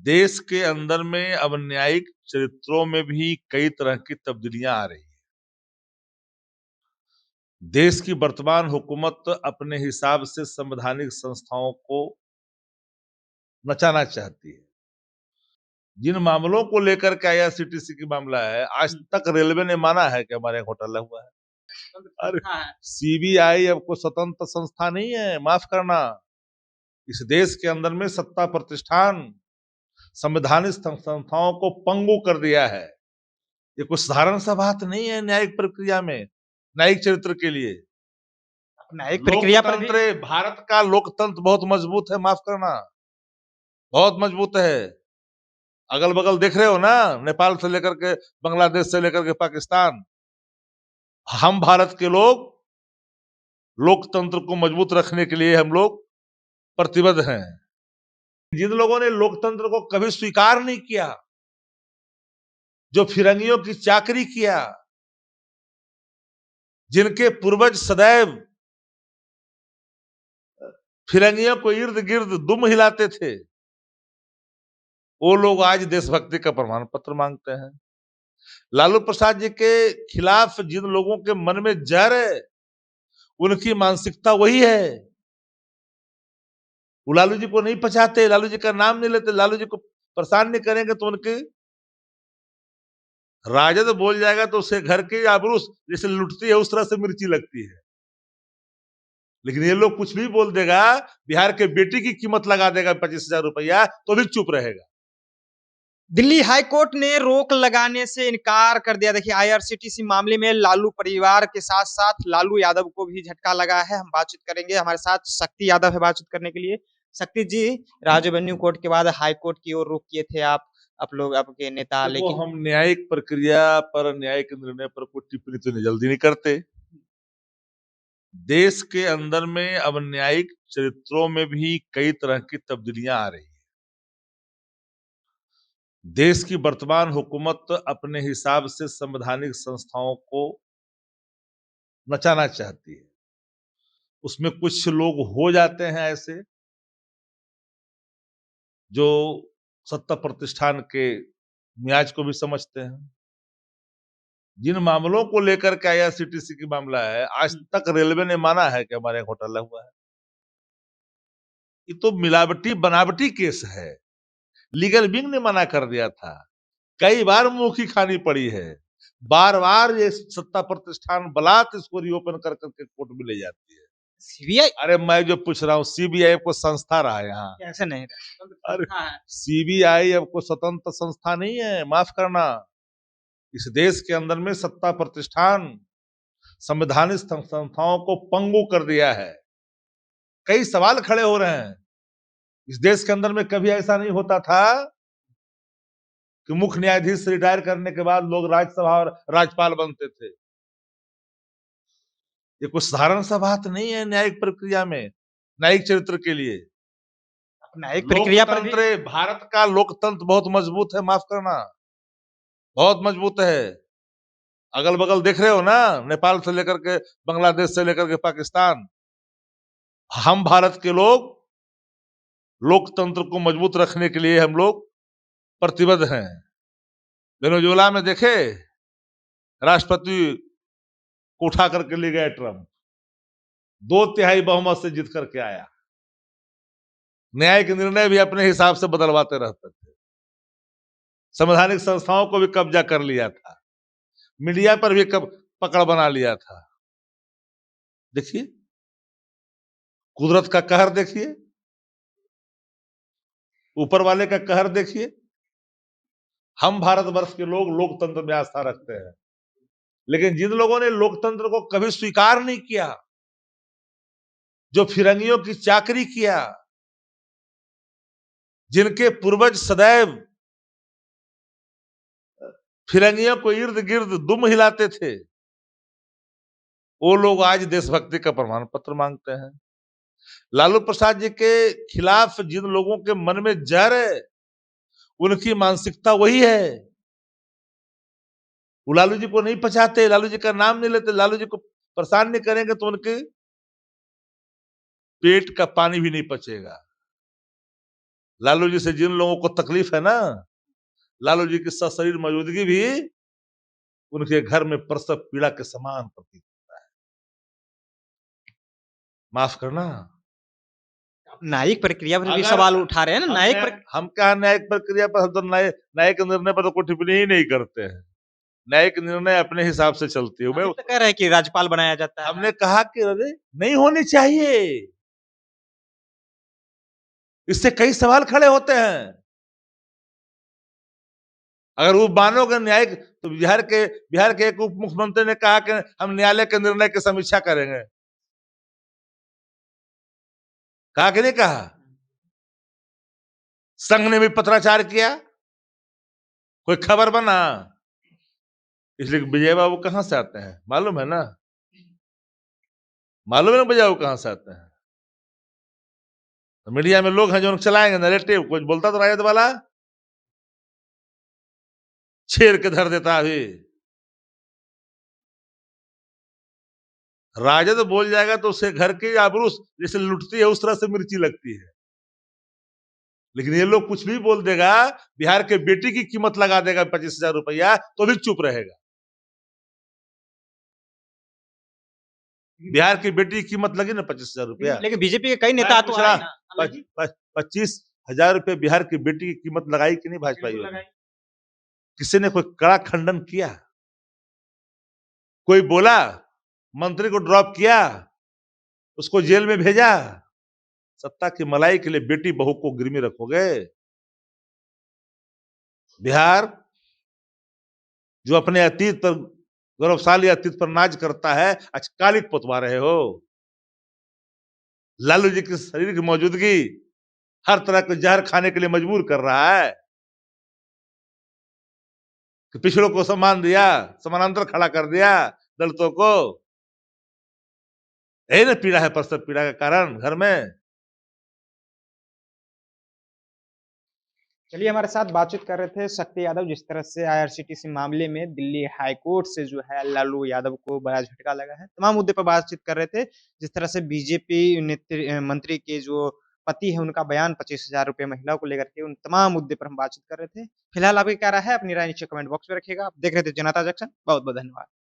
देश के अंदर में अब न्यायिक चरित्रों में भी कई तरह की तब्दीलियां आ रही हैं। देश की वर्तमान हुकूमत अपने हिसाब से संवैधानिक संस्थाओं को नचाना चाहती है। जिन मामलों को लेकर के आईआरसीटीसी की मामला है, आज तक रेलवे ने माना है कि हमारे यहाँ घोटाला हुआ है। अरे सीबीआई अब कोई स्वतंत्र संस्था नहीं है, माफ करना। इस देश के अंदर में सत्ता प्रतिष्ठान संवैधानिक संस्थाओं को पंगु कर दिया है। ये कोई साधारण सा बात नहीं है। न्यायिक प्रक्रिया में, न्यायिक चरित्र के लिए न्यायिक प्रक्रिया पर भी भारत का लोकतंत्र बहुत मजबूत है, माफ करना, बहुत मजबूत है। अगल बगल देख रहे हो ना, नेपाल से लेकर के बांग्लादेश से लेकर के पाकिस्तान। हम भारत के लोग लोकतंत्र को मजबूत रखने के लिए हम लोग प्रतिबद्ध हैं। जिन लोगों ने लोकतंत्र को कभी स्वीकार नहीं किया, जो फिरंगियों की चाकरी किया, जिनके पूर्वज सदैव फिरंगियों को इर्द गिर्द दुम हिलाते थे, वो लोग आज देशभक्ति का प्रमाण पत्र मांगते हैं। लालू प्रसाद जी के खिलाफ जिन लोगों के मन में जहर है, उनकी मानसिकता वही है। वो लालू जी को नहीं पछाते, लालू जी का नाम नहीं लेते, लालू जी को परेशान नहीं करेंगे तो उनकी राजद बोल जाएगा तो उसे घर की आबरू जैसे लुटती है उस तरह से मिर्ची लगती है। लेकिन ये लोग कुछ भी बोल देगा, बिहार के बेटी की कीमत लगा देगा 25,000 रुपया, तो भी चुप रहेगा। दिल्ली हाई कोर्ट ने रोक लगाने से इनकार कर दिया। देखिए, आईआरसीटीसी मामले में लालू परिवार के साथ साथ लालू यादव को भी झटका लगा है। हम बातचीत करेंगे, हमारे साथ शक्ति यादव है बातचीत करने के लिए। शक्ति जी, राजीव वेन्यू कोर्ट के बाद हाई कोर्ट की ओर रुख किए थे आप लोग, आपके नेता, लेकिन हम न्यायिक प्रक्रिया पर, न्यायिक निर्णय पर कोई टिप्पणी तो जल्दी नहीं करते। देश के अंदर में अब न्यायिक चरित्रों में भी कई तरह की तब्दीलियां आ रही हैं। देश की वर्तमान हुकूमत अपने हिसाब से संवैधानिक संस्थाओं को नचाना चाहती है। उसमें कुछ लोग हो जाते हैं ऐसे जो सत्ता प्रतिष्ठान के मियाज को भी समझते हैं। जिन मामलों को लेकर के आईआरसीटीसी की मामला है, आज तक रेलवे ने माना है कि हमारे यहाँ घोटाला हुआ है। ये तो मिलावटी बनावटी केस है। लीगल विंग ने मना कर दिया था, कई बार मुंह की खानी पड़ी है, बार बार ये सत्ता प्रतिष्ठान बलात् इसको रिओपन कर करके कोर्ट में ले जाती है। सीबीआई, अरे मैं जो पूछ रहा हूँ, सीबीआई को संस्था रहा है यहाँ। ऐसे नहीं अरे सीबीआई अब कोई स्वतंत्र संस्था नहीं है, माफ करना। इस देश के अंदर में सत्ता प्रतिष्ठान संवैधानिक संस्थाओं को पंगु कर दिया है। कई सवाल खड़े हो रहे हैं। इस देश के अंदर में कभी ऐसा नहीं होता था कि मुख्य न्यायाधीश से रिटायर करने के बाद लोग राज्यसभा और राज्यपाल बनते थे। ये कुछ साधारण सा बात नहीं है। न्यायिक प्रक्रिया में, न्यायिक चरित्र के लिए, न्यायिक प्रक्रिया पर भी भारत का लोकतंत्र बहुत मजबूत है, माफ करना, बहुत मजबूत है। अगल बगल देख रहे हो ना, नेपाल से लेकर के बांग्लादेश से लेकर के पाकिस्तान। हम भारत के लोग लोकतंत्र को मजबूत रखने के लिए हम लोग प्रतिबद्ध हैं। वेनेजुएला में देखे, राष्ट्रपति को उठा करके ले गए ट्रंप, 2/3 बहुमत से जीत करके आया। न्यायिक निर्णय भी अपने हिसाब से बदलवाते रहते थे। संवैधानिक संस्थाओं को भी कब्जा कर लिया था, मीडिया पर भी पकड़ बना लिया था। देखिए कुदरत का कहर, देखिए ऊपर वाले का कहर देखिए। हम भारतवर्ष के लोग लोकतंत्र में आस्था रखते हैं, लेकिन जिन लोगों ने लोकतंत्र को कभी स्वीकार नहीं किया, जो फिरंगियों की चाकरी किया, जिनके पूर्वज सदैव फिरंगियों को इर्द गिर्द दुम हिलाते थे, वो लोग आज देशभक्ति का प्रमाण पत्र मांगते हैं। लालू प्रसाद जी के खिलाफ जिन लोगों के मन में जहर है, उनकी मानसिकता वही है। वो लालू जी को नहीं पछाते, लालू जी का नाम नहीं लेते, लालू जी को परेशान नहीं करेंगे तो उनके पेट का पानी भी नहीं पचेगा। लालू जी से जिन लोगों को तकलीफ है ना, लालू जी की सशरीर मौजूदगी भी उनके घर में प्रसव पीड़ा के समान प्रतीत। माफ करना। न्यायिक प्रक्रिया पर भी अगर सवाल उठा रहे हैं ना, न्यायिक हम कहा न्यायिक प्रक्रिया पर, हम तो न्यायिक निर्णय पर तो कोई टिप्पणी ही नहीं करते हैं। न्यायिक निर्णय अपने हिसाब से चलती है। तो कह रहे हैं कि राज्यपाल बनाया जाता है। हमने कहा कि अरे नहीं होनी चाहिए, इससे कई सवाल खड़े होते हैं। अगर वो मानोगे न्यायिक, तो बिहार के एक उप मुख्यमंत्री ने कहा कि हम न्यायालय के निर्णय की समीक्षा करेंगे। कहा कि नहीं कहा? संघ ने भी पत्राचार किया, कोई खबर बना। इसलिए विजय बाबू कहां से आते हैं मालूम है ना? मालूम है ना विजय बाबू कहां से आते हैं? तो मीडिया में लोग हैं जो चलाएंगे नैरेटिव। कुछ बोलता तो राजद वाला छेड़ के धर देता। अभी राजद बोल जाएगा तो उसे घर की आबरू जैसे लुटती है उस तरह से मिर्ची लगती है। लेकिन ये लोग कुछ भी बोल देगा, बिहार के बेटी की कीमत लगा देगा 25,000 रुपया, तो भी चुप रहेगा। बिहार की बेटी की कीमत लगी ना 25,000 रुपया। लेकिन बीजेपी के कई नेता तो आए ना। 25,000 रुपये बिहार की बेटी की कीमत लगाई कि नहीं भाजपाइयों ने? किसी ने कोई कड़ा खंडन किया? कोई बोला? मंत्री को ड्रॉप किया, उसको जेल में भेजा? सत्ता की मलाई के लिए बेटी बहू को गिरवी रखोगे? बिहार जो अपने अतीत पर, गौरवशाली अतीत पर नाज करता है, आज कालिक पुतवा रहे हो। लालू जी की शरीर की मौजूदगी हर तरह के जहर खाने के लिए मजबूर कर रहा है कि पिछड़ों को सम्मान दिया, समानांतर खड़ा कर दिया, दलितों को। यही ना पीड़ा है, प्रसव पीड़ा का कारण घर में। चलिए, हमारे साथ बातचीत कर रहे थे शक्ति यादव। जिस तरह से आईआरसीटीसी मामले में दिल्ली हाई कोर्ट से जो है लालू यादव को बड़ा झटका लगा है, तमाम मुद्दे पर बातचीत कर रहे थे। जिस तरह से बीजेपी मंत्री के जो पति है उनका बयान 25,000 रुपए महिलाओं को लेकर के, उन तमाम मुद्दे पर हम बातचीत कर रहे थे। फिलहाल आपकी क्या राय है? अपनी राय नीचे कमेंट बॉक्स में रखिएगा। आप देख रहे थे जनता जंक्शन। बहुत बहुत धन्यवाद।